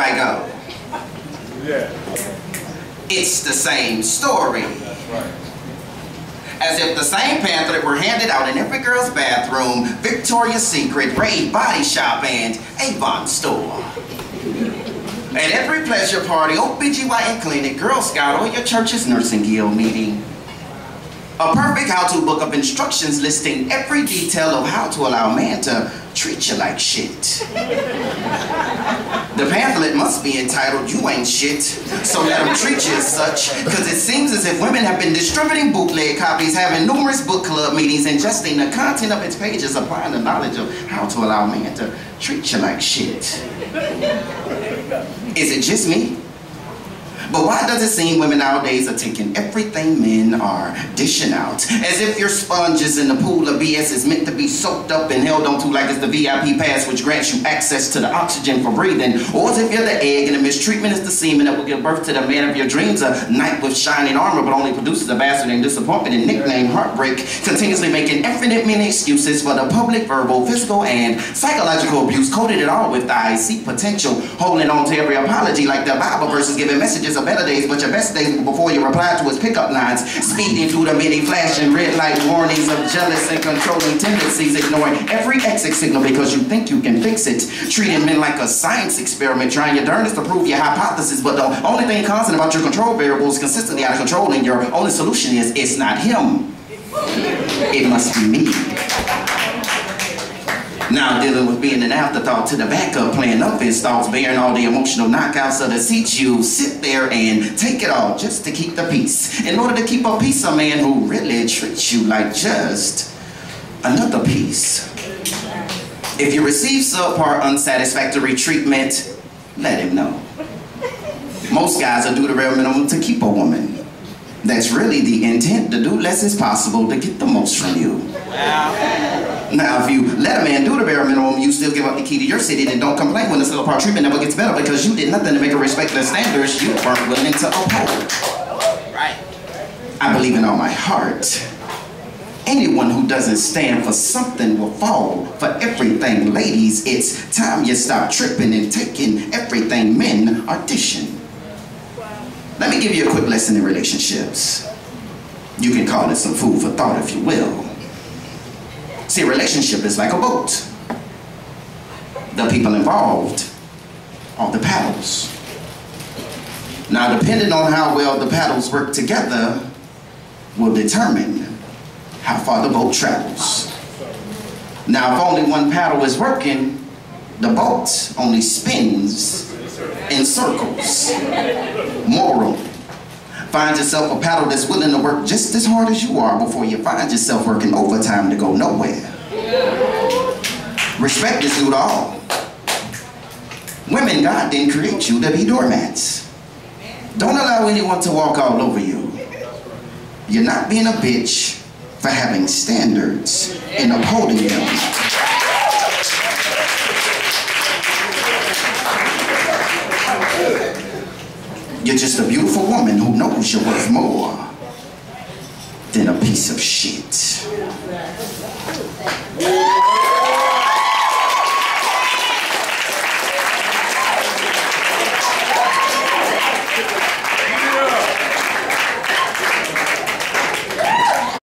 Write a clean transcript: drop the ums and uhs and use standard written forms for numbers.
I go. Yeah. It's the same story. That's right. As if the same pamphlet were handed out in every girl's bathroom, Victoria's Secret, Raid Body Shop, and Avon store. At every pleasure party, OBGYN clinic, Girl Scout, or your church's nursing guild meeting. A perfect how-to book of instructions listing every detail of how to allow a man to treat you like shit. The pamphlet must be entitled, You Ain't Shit, so let them treat you as such, because it seems as if women have been distributing bootleg copies, having numerous book club meetings, ingesting the content of its pages, applying the knowledge of how to allow a man to treat you like shit. Is it just me? But why does it seem women nowadays are taking everything men are dishing out? As if your sponges in the pool of BS is meant to be soaked up and held onto like it's the VIP pass which grants you access to the oxygen for breathing. Or as if you're the egg and the mistreatment is the semen that will give birth to the man of your dreams, a knight with shining armor but only produces a bastard named disappointment and nicknamed heartbreak, continuously making infinite many excuses for the public, verbal, physical, and psychological abuse, coated it all with I see potential, holding on to every apology like the Bible verses giving messages of better days, but your best days before you reply to his pickup lines, speeding through the many flashing red light warnings of jealous and controlling tendencies, ignoring every exit signal because you think you can fix it, treating men like a science experiment, trying your darndest to prove your hypothesis, but the only thing constant about your control variables consistently out of control, and your only solution is, it's not him, it must be me. Now dealing with being an afterthought to the backup plan of his thoughts, bearing all the emotional knockouts of the seats, you sit there and take it all just to keep the peace. In order to keep a peace, a man who really treats you like just another piece. If you receive subpar unsatisfactory treatment, let him know. Most guys will do the bare minimum to keep a woman. That's really the intent, to do less as possible to get the most from you. Now, if you let a man do the bare minimum, you still give up the key to your city, then don't complain when the subpar treatment never gets better because you did nothing to make her respect the standards you weren't willing to uphold. Right. I believe in all my heart. Anyone who doesn't stand for something will fall for everything. Ladies, it's time you stop tripping and taking everything men are dishing. Let me give you a quick lesson in relationships. You can call it some food for thought if you will. See, a relationship is like a boat. The people involved are the paddles. Now, depending on how well the paddles work together will determine how far the boat travels. Now, if only one paddle is working, the boat only spins in circles. Moral: find yourself a paddle that's willing to work just as hard as you are before you find yourself working overtime to go nowhere. Respect is due to all. Women, God didn't create you to be doormats. Don't allow anyone to walk all over you. You're not being a bitch for having standards and upholding them. You're just a beautiful woman who knows you're worth more than a piece of shit.